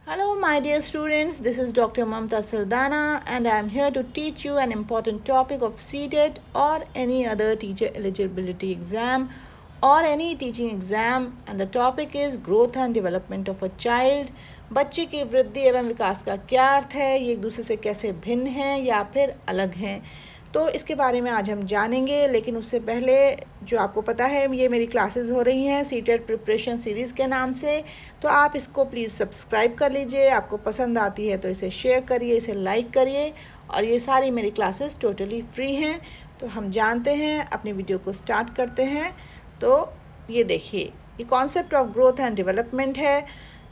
Hello, my dear students. This is Dr. Mamta Sardana, and I am here to teach you an important topic of CTET or any other teacher eligibility exam or any teaching exam. And the topic is growth and development of a child. बच्चे की वृद्धि एवं विकास का क्या अर्थ है, ये एक दूसरे से कैसे भिन्न हैं या फिर अलग हैं, तो इसके बारे में आज हम जानेंगे। लेकिन उससे पहले जो आपको पता है, ये मेरी क्लासेस हो रही हैं सीटेट प्रिपरेशन सीरीज़ के नाम से, तो आप इसको प्लीज़ सब्सक्राइब कर लीजिए। आपको पसंद आती है तो इसे शेयर करिए, इसे लाइक करिए। और ये सारी मेरी क्लासेस टोटली फ्री हैं। तो हम जानते हैं, अपनी वीडियो को स्टार्ट करते हैं। तो ये देखिए, ये concept of growth and development है।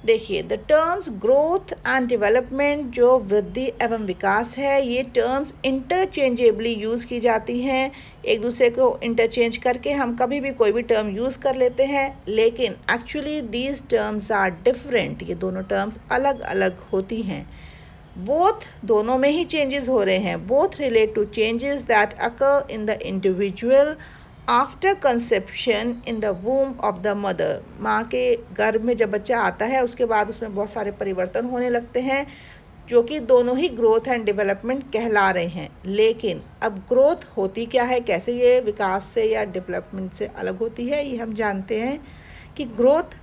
देखिए, the terms growth and development, जो वृद्धि एवं विकास है, ये टर्म्स इंटरचेंजेबली यूज़ की जाती हैं। एक दूसरे को इंटरचेंज करके हम कभी भी कोई भी टर्म यूज़ कर लेते हैं, लेकिन actually these terms are different. ये दोनों टर्म्स अलग अलग होती हैं। बोथ, दोनों में ही चेंजेस हो रहे हैं। Both relate to changes that occur in the individual after conception in the womb of the mother. माँ के गर्भ में जब बच्चा आता है, उसके बाद उसमें बहुत सारे परिवर्तन होने लगते हैं, जो कि दोनों ही ग्रोथ एंड डेवलपमेंट कहला रहे हैं। लेकिन अब ग्रोथ होती क्या है, कैसे ये विकास से या डेवलपमेंट से अलग होती है, ये हम जानते हैं कि ग्रोथ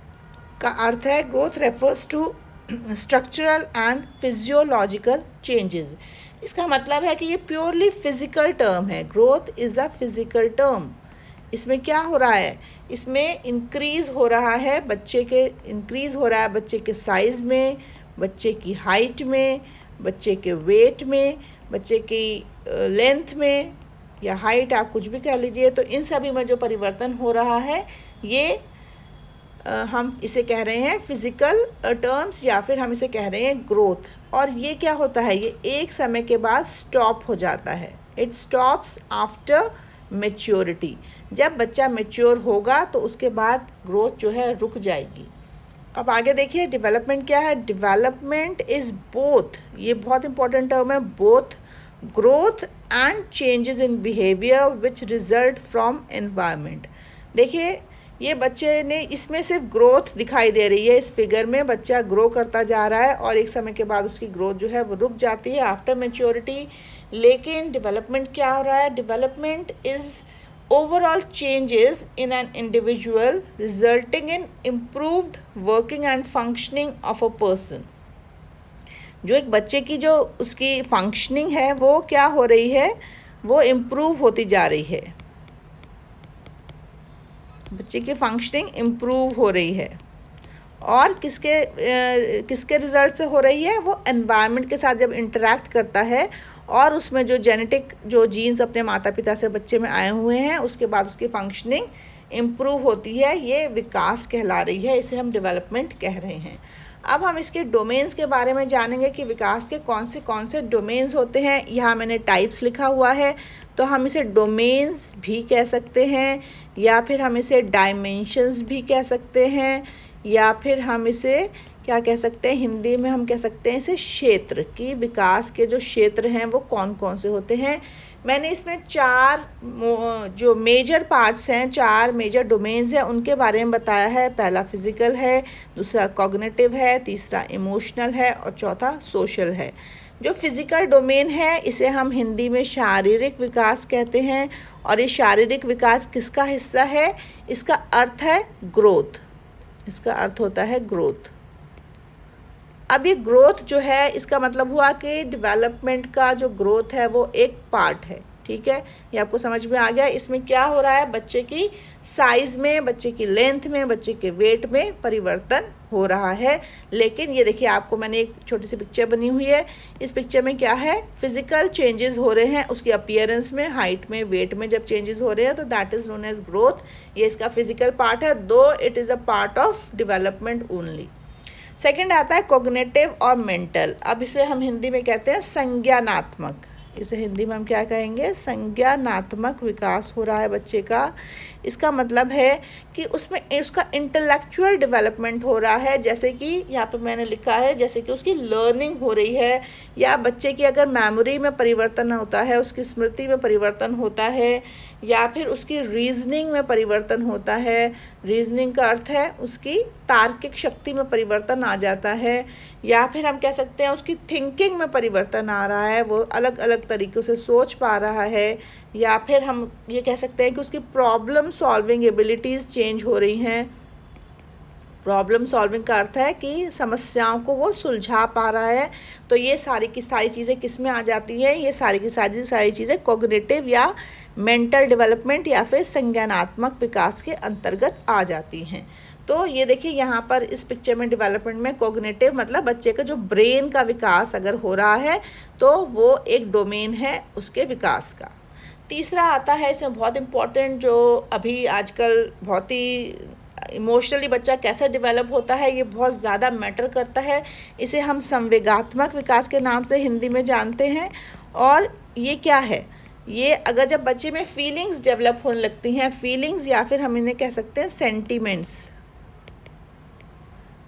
का अर्थ है, growth refers to structural and physiological changes. इसका मतलब है कि ये प्योरली फिजिकल टर्म है। Growth is a physical term. इसमें क्या हो रहा है, इसमें इंक्रीज़ हो रहा है बच्चे के साइज़ में, बच्चे की हाइट में, बच्चे के वेट में, बच्चे की लेंथ में, या हाइट आप कुछ भी कह लीजिए। तो इन सभी में जो परिवर्तन हो रहा है, ये हम इसे कह रहे हैं फिज़िकल टर्म्स, या फिर हम इसे कह रहे हैं ग्रोथ। और ये क्या होता है, ये एक समय के बाद स्टॉप हो जाता है। It stops after maturity. जब बच्चा मैच्योर होगा तो उसके बाद ग्रोथ जो है रुक जाएगी। अब आगे देखिए, डेवलपमेंट क्या है। डेवलपमेंट इज़ बोथ, ये बहुत इंपॉर्टेंट टर्म है, both growth and changes in behaviour which result from environment. देखिए, ये बच्चे ने, इसमें सिर्फ ग्रोथ दिखाई दे रही है। इस फिगर में बच्चा ग्रो करता जा रहा है और एक समय के बाद उसकी ग्रोथ जो है वो रुक जाती है आफ्टर मैच्योरिटी। लेकिन डेवलपमेंट क्या हो रहा है, development is overall changes in an individual resulting in improved working and functioning of a person. जो एक बच्चे की जो उसकी फंक्शनिंग है वो क्या हो रही है, वो इम्प्रूव होती जा रही है। बच्चे की फंक्शनिंग इम्प्रूव हो रही है। और किसके रिजल्ट से हो रही है, वो एनवायरनमेंट के साथ जब इंटरेक्ट करता है और उसमें जो जेनेटिक जो जीन्स अपने माता पिता से बच्चे में आए हुए हैं, उसके बाद उसकी फंक्शनिंग इम्प्रूव होती है। ये विकास कहला रही है, इसे हम डेवलपमेंट कह रहे हैं। अब हम इसके डोमेन्स के बारे में जानेंगे कि विकास के कौन से डोमेन्स होते हैं। यहाँ मैंने टाइप्स लिखा हुआ है, तो हम इसे डोमेन्स भी कह सकते हैं, या फिर हम इसे डायमेंशंस भी कह सकते हैं, या फिर हम इसे क्या कह सकते हैं, हिंदी में हम कह सकते हैं इसे क्षेत्र। कि विकास के जो क्षेत्र हैं वो कौन कौन से होते हैं। मैंने इसमें 4 जो मेजर पार्ट्स हैं, 4 मेजर डोमेन्स हैं, उनके बारे में बताया है। पहला फिज़िकल है, दूसरा कॉग्निटिव है, तीसरा इमोशनल है और चौथा सोशल है। जो फिज़िकल डोमेन है, इसे हम हिंदी में शारीरिक विकास कहते हैं। और ये शारीरिक विकास किसका हिस्सा है, इसका अर्थ है ग्रोथ। इसका अर्थ होता है ग्रोथ। अब ये ग्रोथ जो है, इसका मतलब हुआ कि डेवलपमेंट का जो ग्रोथ है वो एक पार्ट है। ठीक है, ये आपको समझ में आ गया। इसमें क्या हो रहा है, बच्चे की साइज़ में, बच्चे की लेंथ में, बच्चे के वेट में परिवर्तन हो रहा है। लेकिन ये देखिए, आपको मैंने एक छोटी सी पिक्चर बनी हुई है। इस पिक्चर में क्या है, फिजिकल चेंजेस हो रहे हैं उसकी अपीयरेंस में, हाइट में, वेट में जब चेंजेस हो रहे हैं, तो that is known as growth. ये इसका फिजिकल पार्ट है, though it is a part of development only. Second आता है कॉग्निटिव और मेंटल। अब इसे हम हिंदी में कहते हैं संज्ञानात्मक। इसे हिंदी में हम क्या कहेंगे, संज्ञानात्मक विकास हो रहा है बच्चे का। इसका मतलब है कि उसमें उसका इंटेलेक्चुअल डेवलपमेंट हो रहा है, जैसे कि यहाँ पे मैंने लिखा है, जैसे कि उसकी लर्निंग हो रही है, या बच्चे की अगर मेमोरी में परिवर्तन होता है, उसकी स्मृति में परिवर्तन होता है, या फिर उसकी रीजनिंग में परिवर्तन होता है। रीजनिंग का अर्थ है उसकी तार्किक शक्ति में परिवर्तन आ जाता है, या फिर हम कह सकते हैं उसकी थिंकिंग में परिवर्तन आ रहा है, वो अलग अलग तरीक़ों से सोच पा रहा है, या फिर हम ये कह सकते हैं कि उसकी प्रॉब्लम सॉल्विंग एबिलिटीज़ चेंज हो रही हैं। प्रॉब्लम सॉल्विंग का अर्थ है कि समस्याओं को वो सुलझा पा रहा है। तो ये सारी की सारी चीज़ें किस में आ जाती हैं? ये सारी की सारी चीज़ें कॉग्निटिव या मेंटल डेवलपमेंट या फिर संज्ञानात्मक विकास के अंतर्गत आ जाती हैं। तो ये देखिए यहाँ पर इस पिक्चर में डेवलपमेंट में कॉग्निटिव मतलब बच्चे का जो ब्रेन का विकास अगर हो रहा है तो वो एक डोमेन है उसके विकास का। तीसरा आता है इसमें बहुत इम्पॉर्टेंट, जो अभी आजकल बहुत ही इमोशनली बच्चा कैसे डेवलप होता है ये बहुत ज़्यादा मैटर करता है। इसे हम संवेगात्मक विकास के नाम से हिंदी में जानते हैं। और ये क्या है? ये अगर जब बच्चे में फीलिंग्स डेवलप होने लगती हैं, फीलिंग्स या फिर हम इन्हें कह सकते हैं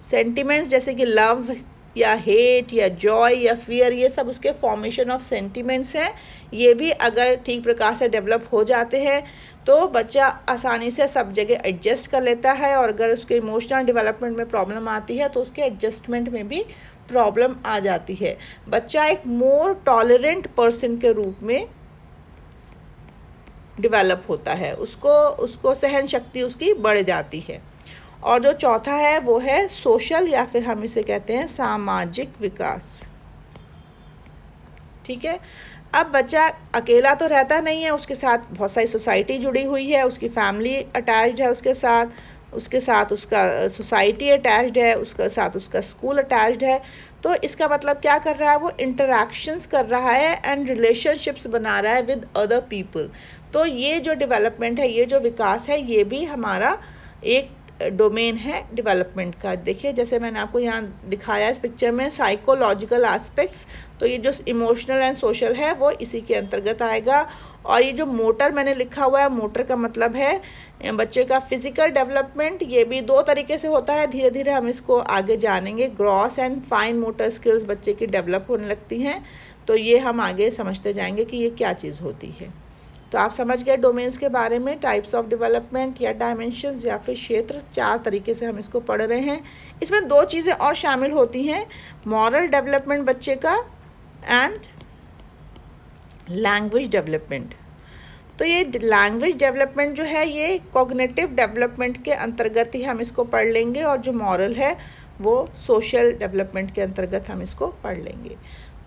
सेंटिमेंट्स जैसे कि लव या हेट या जॉय या फियर, ये सब उसके फॉर्मेशन ऑफ सेंटिमेंट्स हैं। ये भी अगर ठीक प्रकार से डेवलप हो जाते हैं तो बच्चा आसानी से सब जगह एडजस्ट कर लेता है, और अगर उसके इमोशनल डेवलपमेंट में प्रॉब्लम आती है तो उसके एडजस्टमेंट में भी प्रॉब्लम आ जाती है। बच्चा एक मोर टॉलरेंट पर्सन के रूप में डेवलप होता है, उसको सहन शक्ति उसकी बढ़ जाती है। और जो चौथा है वो है सोशल या फिर हम इसे कहते हैं सामाजिक विकास। ठीक है, अब बच्चा अकेला तो रहता नहीं है, उसके साथ बहुत सारी सोसाइटी जुड़ी हुई है, उसकी फैमिली अटैच्ड है उसका उसका सोसाइटी अटैच्ड है, उसके साथ उसका स्कूल अटैच्ड है। तो इसका मतलब क्या कर रहा है? वो इंटरैक्शंस कर रहा है एंड रिलेशनशिप्स बना रहा है विद अदर पीपल। तो ये जो डेवलपमेंट है, ये जो विकास है, ये भी हमारा एक डोमेन है डेवलपमेंट का। देखिए जैसे मैंने आपको यहाँ दिखाया इस पिक्चर में साइकोलॉजिकल एस्पेक्ट्स, तो ये जो इमोशनल एंड सोशल है वो इसी के अंतर्गत आएगा। और ये जो मोटर मैंने लिखा हुआ है, मोटर का मतलब है बच्चे का फिजिकल डेवलपमेंट। ये भी दो तरीके से होता है, धीरे धीरे हम इसको आगे जानेंगे। Gross and fine motor skills बच्चे की डेवलप होने लगती हैं, तो ये हम आगे समझते जाएंगे कि ये क्या चीज़ होती है। तो आप समझ गए डोमेन्स के बारे में, टाइप्स ऑफ डेवलपमेंट या डायमेंशंस या फिर क्षेत्र, चार तरीके से हम इसको पढ़ रहे हैं। इसमें दो चीज़ें और शामिल होती हैं, मॉरल डेवलपमेंट बच्चे का एंड लैंग्वेज डेवलपमेंट। तो ये लैंग्वेज डेवलपमेंट जो है ये कॉग्निटिव डेवलपमेंट के अंतर्गत ही हम इसको पढ़ लेंगे, और जो मॉरल है वो सोशल डेवलपमेंट के अंतर्गत हम इसको पढ़ लेंगे।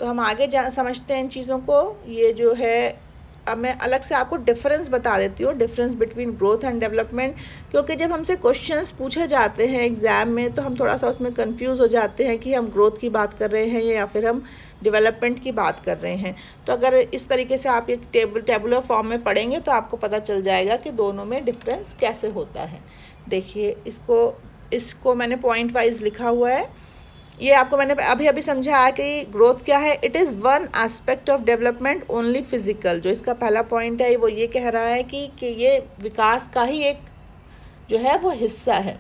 तो हम आगे समझते हैं इन चीज़ों को। ये जो है, अब मैं अलग से आपको डिफरेंस बता देती हूँ, difference between growth and development, क्योंकि जब हमसे क्वेश्चंस पूछे जाते हैं एग्ज़ाम में तो हम थोड़ा सा उसमें कंफ्यूज हो जाते हैं कि हम ग्रोथ की बात कर रहे हैं या फिर हम डेवलपमेंट की बात कर रहे हैं। तो अगर इस तरीके से आप एक टेबुलर फॉर्म में पढ़ेंगे तो आपको पता चल जाएगा कि दोनों में डिफरेंस कैसे होता है। देखिए इसको मैंने पॉइंट वाइज लिखा हुआ है। ये आपको मैंने अभी समझाया कि ग्रोथ क्या है। It is one aspect of development only physical. जो इसका पहला पॉइंट है वो ये कह रहा है कि ये विकास का ही एक जो है वो हिस्सा है।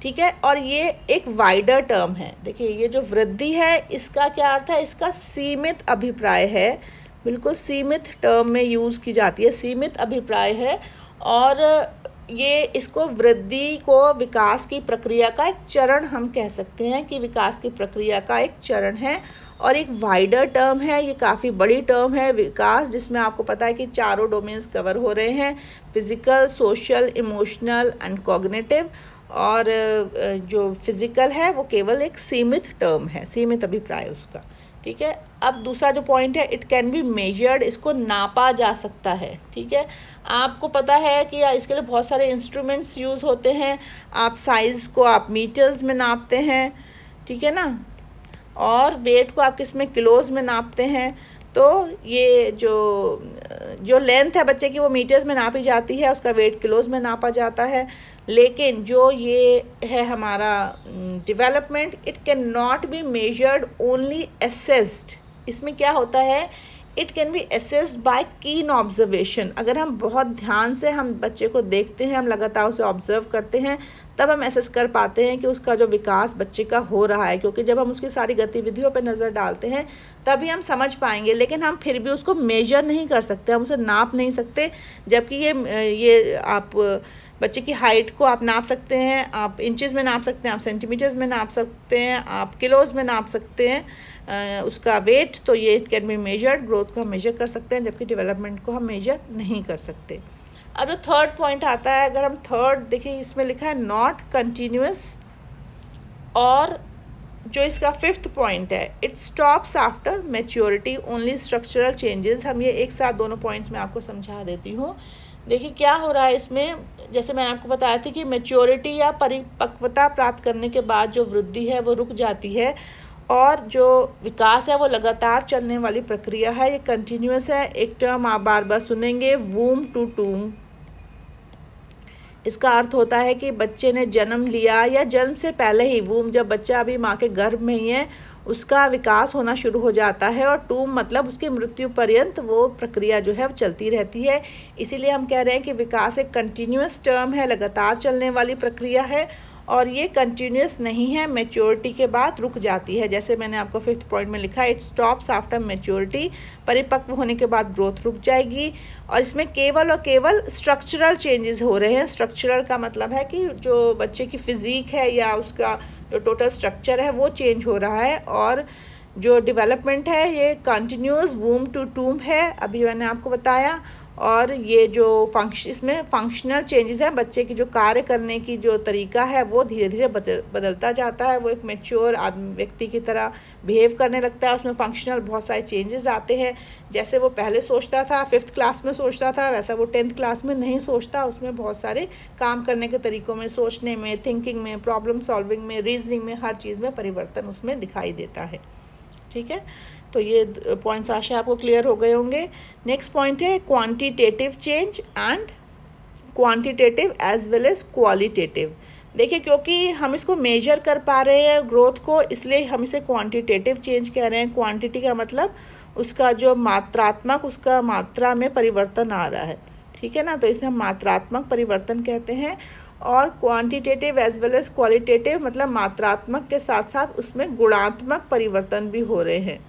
ठीक है, और ये एक वाइडर टर्म है। देखिए ये जो वृद्धि है इसका क्या अर्थ है? इसका सीमित अभिप्राय है, बिल्कुल सीमित टर्म में यूज़ की जाती है, सीमित अभिप्राय है। और ये इसको वृद्धि को विकास की प्रक्रिया का एक चरण हम कह सकते हैं, कि विकास की प्रक्रिया का एक चरण है। और एक वाइडर टर्म है, ये काफ़ी बड़ी टर्म है विकास, जिसमें आपको पता है कि चारों डोमेन्स कवर हो रहे हैं, physical, social, emotional and cognitive. और जो फिज़िकल है वो केवल एक सीमित टर्म है, सीमित अभिप्राय उसका। ठीक है, अब दूसरा जो पॉइंट है, इट कैन बी मेजर्ड, इसको नापा जा सकता है। ठीक है, आपको पता है कि इसके लिए बहुत सारे इंस्ट्रूमेंट्स यूज़ होते हैं। आप साइज़ को आप मीटर्स में नापते हैं, ठीक है ना, और वेट को आप किस में, किलोज में नापते हैं। तो ये जो लेंथ है बच्चे की वो मीटर्स में नापी जाती है, उसका वेट किलोज में नापा जाता है। लेकिन जो ये है हमारा development, it can not be measured, only assessed. इसमें क्या होता है it can be assessed by keen observation. अगर हम बहुत ध्यान से हम बच्चे को देखते हैं, हम लगातार उसे ऑब्जर्व करते हैं, तब हम असेस कर पाते हैं कि उसका जो विकास बच्चे का हो रहा है, क्योंकि जब हम उसकी सारी गतिविधियों पर नज़र डालते हैं तभी हम समझ पाएंगे। लेकिन हम फिर भी उसको मेजर नहीं कर सकते, हम उसे नाप नहीं सकते। जबकि ये आप बच्चे की हाइट को आप नाप सकते हैं, आप इंचेस में नाप सकते हैं, आप सेंटीमीटर्स में नाप सकते हैं, आप किलोज़ में नाप सकते हैं उसका वेट। तो ये it can be measured, growth को हम मेजर कर सकते हैं, जबकि डेवलपमेंट को हम मेजर नहीं कर सकते। अब जो थर्ड पॉइंट आता है, अगर हम थर्ड देखिए, इसमें लिखा है नॉट कंटिन्यूस, और जो इसका फिफ्थ पॉइंट है, it stops after maturity only structural changes. हम ये एक साथ दोनों पॉइंट्स में आपको समझा देती हूँ। देखिए क्या हो रहा है इसमें, जैसे मैंने आपको बताया था कि मैच्योरिटी या परिपक्वता प्राप्त करने के बाद जो वृद्धि है वो रुक जाती है, और जो विकास है वो लगातार चलने वाली प्रक्रिया है, ये कंटिन्यूस है। एक टर्म आप बार बार सुनेंगे, वूम टू टूम। इसका अर्थ होता है कि बच्चे ने जन्म लिया या जन्म से पहले ही, वूम जब बच्चा अभी माँ के गर्भ में ही है, उसका विकास होना शुरू हो जाता है, और टूम मतलब उसकी मृत्यु पर्यंत वो प्रक्रिया जो है वो चलती रहती है। इसीलिए हम कह रहे हैं कि विकास एक कंटिन्यूस टर्म है, लगातार चलने वाली प्रक्रिया है, और ये कंटिन्यूस नहीं है, मैच्योरिटी के बाद रुक जाती है। जैसे मैंने आपको फिफ्थ पॉइंट में लिखा है, इट स्टॉप्स आफ्टर मैच्योरिटी, परिपक्व होने के बाद ग्रोथ रुक जाएगी। और इसमें केवल और केवल स्ट्रक्चरल चेंजेस हो रहे हैं। स्ट्रक्चरल का मतलब है कि जो बच्चे की फिज़िक है या उसका जो टोटल स्ट्रक्चर है वो चेंज हो रहा है, और जो डेवलपमेंट है ये कंटिन्यूस वूम टू टूम है, अभी मैंने आपको बताया। और ये जो इसमें फंक्शनल चेंजेस हैं, बच्चे की जो कार्य करने की जो तरीका है वो धीरे धीरे बदलता जाता है, वो एक मैच्योर आदमी व्यक्ति की तरह बिहेव करने लगता है। उसमें फंक्शनल बहुत सारे चेंजेस आते हैं। जैसे वो पहले सोचता था, 5th क्लास में सोचता था, वैसा वो 10th क्लास में नहीं सोचता। उसमें बहुत सारे काम करने के तरीक़ों में, सोचने में, थिंकिंग में, प्रॉब्लम सॉल्विंग में, रीजनिंग में, हर चीज़ में परिवर्तन उसमें दिखाई देता है। ठीक है, तो ये पॉइंट्स आशा आपको क्लियर हो गए होंगे। नेक्स्ट पॉइंट है quantitative change and quantitative as well as qualitative. देखिए, क्योंकि हम इसको मेजर कर पा रहे हैं ग्रोथ को, इसलिए हम इसे क्वांटिटेटिव चेंज कह रहे हैं। क्वांटिटी का मतलब उसका जो मात्रात्मक, उसका मात्रा में परिवर्तन आ रहा है, ठीक है ना, तो इसे हम मात्रात्मक परिवर्तन कहते हैं। और quantitative as well as qualitative मतलब मात्रात्मक के साथ साथ उसमें गुणात्मक परिवर्तन भी हो रहे हैं।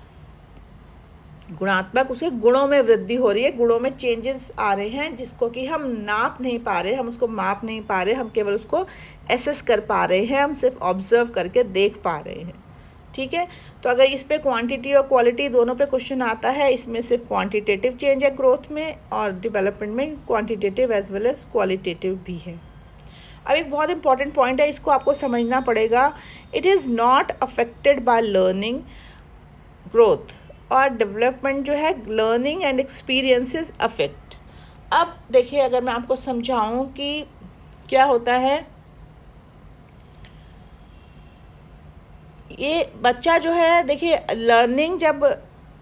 गुणात्मक, उसके गुणों में वृद्धि हो रही है, गुणों में चेंजेस आ रहे हैं, जिसको कि हम नाप नहीं पा रहे, हम उसको माप नहीं पा रहे, हम केवल उसको एसेस कर पा रहे हैं, हम सिर्फ ऑब्जर्व करके देख पा रहे हैं। ठीक है, तो अगर इस पे क्वांटिटी और क्वालिटी दोनों पे क्वेश्चन आता है, इसमें सिर्फ क्वांटिटेटिव चेंज है ग्रोथ में, और डेवलपमेंट में quantitative as well as qualitative भी है। अब एक बहुत इंपॉर्टेंट पॉइंट है, इसको आपको समझना पड़ेगा। It is not affected by learning growth, और डेवलपमेंट जो है लर्निंग एंड एक्सपीरियंसेस अफेक्ट। अब देखिए, अगर मैं आपको समझाऊं कि क्या होता है, ये बच्चा जो है, देखिए लर्निंग, जब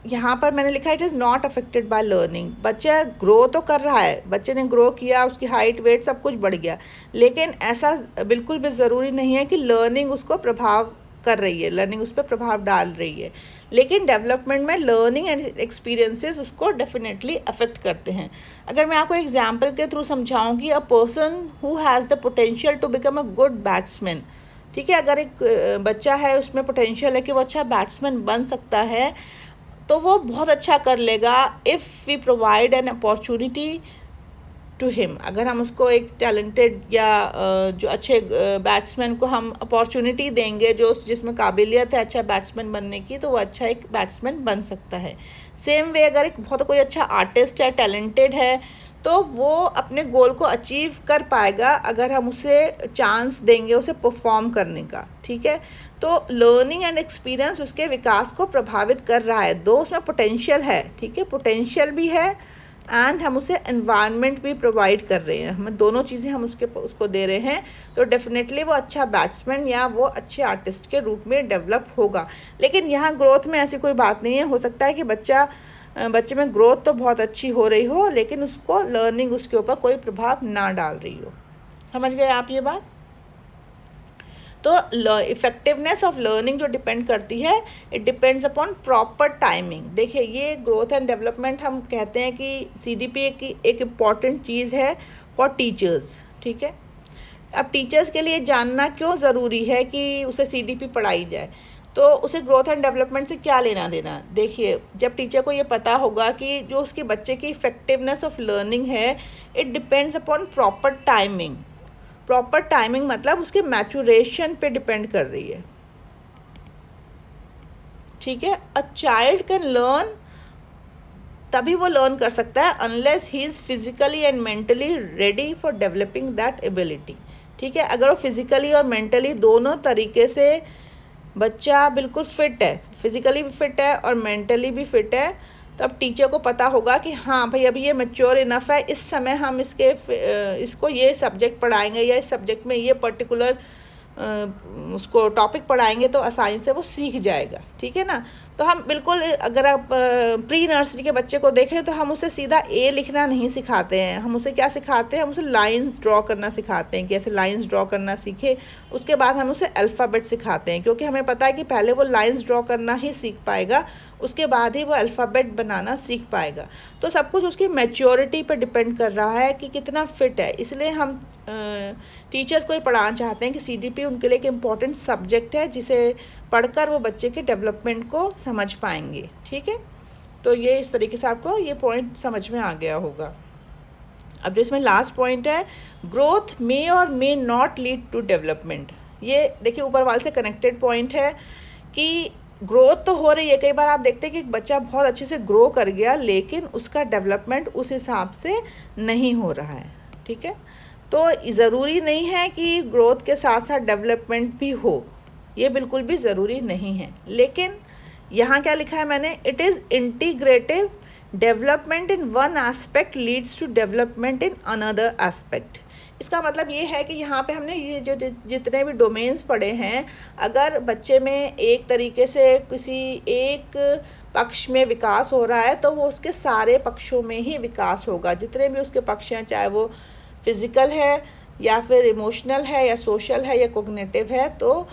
यहाँ पर मैंने लिखा it is not affected by learning, बच्चा ग्रो तो कर रहा है, बच्चे ने ग्रो किया, उसकी हाइट वेट सब कुछ बढ़ गया, लेकिन ऐसा बिल्कुल भी ज़रूरी नहीं है कि लर्निंग उसको प्रभाव कर रही है, लर्निंग उस पर प्रभाव डाल रही है। लेकिन डेवलपमेंट में लर्निंग एंड एक्सपीरियंसेस उसको डेफिनेटली अफेक्ट करते हैं। अगर मैं आपको एग्जांपल के थ्रू समझाऊं कि a person who has the potential to become a good batsman, ठीक है, अगर एक बच्चा है, उसमें पोटेंशियल है कि वो अच्छा बैट्समैन बन सकता है, तो वो बहुत अच्छा कर लेगा if we provide an opportunity to him. अगर हम उसको एक टैलेंटेड या जो अच्छे बैट्समैन को हम अपॉर्चुनिटी देंगे, जो जिसमें काबिलियत है अच्छा बैट्समैन बनने की, तो वो अच्छा एक बैट्समैन बन सकता है। सेम वे अगर एक बहुत कोई अच्छा आर्टिस्ट है, टैलेंटेड है, तो वो अपने गोल को अचीव कर पाएगा अगर हम उसे चांस देंगे उसे परफॉर्म करने का। ठीक है, तो लर्निंग एंड एक्सपीरियंस उसके विकास को प्रभावित कर रहा है, दो उसमें पोटेंशियल है, ठीक है, पोटेंशियल भी है एंड हम उसे एनवायरनमेंट भी प्रोवाइड कर रहे हैं, हमें दोनों चीज़ें हम उसको दे रहे हैं, तो डेफिनेटली वो अच्छा बैट्समैन या वो अच्छे आर्टिस्ट के रूप में डेवलप होगा। लेकिन यहाँ ग्रोथ में ऐसी कोई बात नहीं है, हो सकता है कि बच्चे में ग्रोथ तो बहुत अच्छी हो रही हो, लेकिन उसको लर्निंग उसके ऊपर कोई प्रभाव ना डाल रही हो। समझ गए आप ये बात? तो इफेक्टिवनेस ऑफ लर्निंग जो डिपेंड करती है, it depends upon proper timing. देखिए, ये ग्रोथ एंड डेवलपमेंट हम कहते हैं कि CDP की एक इम्पॉर्टेंट चीज़ है फॉर टीचर्स, ठीक है। अब टीचर्स के लिए जानना क्यों ज़रूरी है कि उसे CDP पढ़ाई जाए, तो उसे ग्रोथ एंड डेवलपमेंट से क्या लेना देना। देखिए, जब टीचर को ये पता होगा कि जो उसके बच्चे की इफेक्टिवनेस ऑफ लर्निंग है, it depends upon proper timing. Proper timing मतलब उसके मैचुरेशन पे डिपेंड कर रही है, ठीक है। अ चाइल्ड कैन लर्न, तभी वो लर्न कर सकता है unless he is physically and mentally ready for developing that ability, ठीक है। अगर वो फिजिकली और मेंटली दोनों तरीके से बच्चा बिल्कुल फिट है, फिजिकली भी फिट है और मेंटली भी फिट है, तब टीचर को पता होगा कि हाँ भाई अभी ये मैच्योर इनफ है, इस समय हम इसको ये सब्जेक्ट पढ़ाएंगे या इस सब्जेक्ट में ये पर्टिकुलर उसको टॉपिक पढ़ाएंगे तो आसानी से वो सीख जाएगा, ठीक है ना। तो हम बिल्कुल, अगर आप प्री नर्सरी के बच्चे को देखें तो हम उसे सीधा ए लिखना नहीं सिखाते हैं, हम उसे क्या सिखाते हैं, हम उसे लाइंस ड्रॉ करना सिखाते हैं कि ऐसे लाइंस ड्रॉ करना सीखे। उसके बाद हम उसे अल्फ़ाबेट सिखाते हैं, क्योंकि हमें पता है कि पहले वो लाइंस ड्रॉ करना ही सीख पाएगा, उसके बाद ही वो अल्फ़ाबेट बनाना सीख पाएगा। तो सब कुछ उसकी मैच्योरिटी पर डिपेंड कर रहा है कि कितना फिट है। इसलिए हम टीचर्स को ही पढ़ाना चाहते हैं कि CDP उनके लिए एक इम्पॉर्टेंट सब्जेक्ट है, जिसे पढ़कर वो बच्चे के डेवलपमेंट को समझ पाएंगे, ठीक है। तो ये इस तरीके से आपको ये पॉइंट समझ में आ गया होगा। अब जो इसमें लास्ट पॉइंट है, growth may or may not lead to development. ये देखिए ऊपर वाले से कनेक्टेड पॉइंट है कि ग्रोथ तो हो रही है, कई बार आप देखते हैं कि एक बच्चा बहुत अच्छे से ग्रो कर गया लेकिन उसका डेवलपमेंट उस हिसाब से नहीं हो रहा है, ठीक है। तो ज़रूरी नहीं है कि ग्रोथ के साथ साथ डेवलपमेंट भी हो, ये बिल्कुल भी ज़रूरी नहीं है। लेकिन यहाँ क्या लिखा है मैंने, it is integrative development in one aspect leads to development in another aspect. इसका मतलब ये है कि यहाँ पे हमने ये जो जितने भी डोमेन्स पढ़े हैं, अगर बच्चे में एक तरीके से किसी एक पक्ष में विकास हो रहा है तो वो उसके सारे पक्षों में ही विकास होगा, जितने भी उसके पक्ष हैं, चाहे वो फिज़िकल है या फिर इमोशनल है या सोशल है या कोग्निटिव है। तो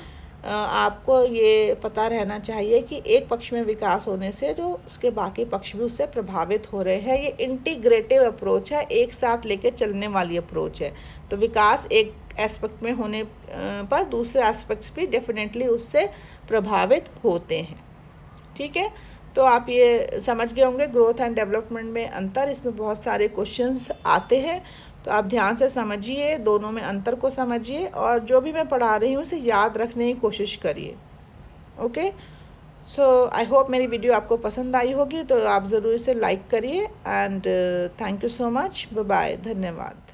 आपको ये पता रहना चाहिए कि एक पक्ष में विकास होने से जो उसके बाकी पक्ष भी उससे प्रभावित हो रहे हैं। ये इंटीग्रेटिव अप्रोच है, एक साथ लेके चलने वाली अप्रोच है। तो विकास एक एस्पेक्ट में होने पर दूसरे एस्पेक्ट्स भी डेफिनेटली उससे प्रभावित होते हैं, ठीक है। तो आप ये समझ गए होंगे ग्रोथ एंड डेवलपमेंट में अंतर, इसमें बहुत सारे क्वेश्चंस आते हैं, तो आप ध्यान से समझिए, दोनों में अंतर को समझिए और जो भी मैं पढ़ा रही हूँ उसे याद रखने की कोशिश करिए। ओके, सो आई होप मेरी वीडियो आपको पसंद आई होगी, तो आप ज़रूर इसे लाइक करिए and thank you so much, bye bye, धन्यवाद।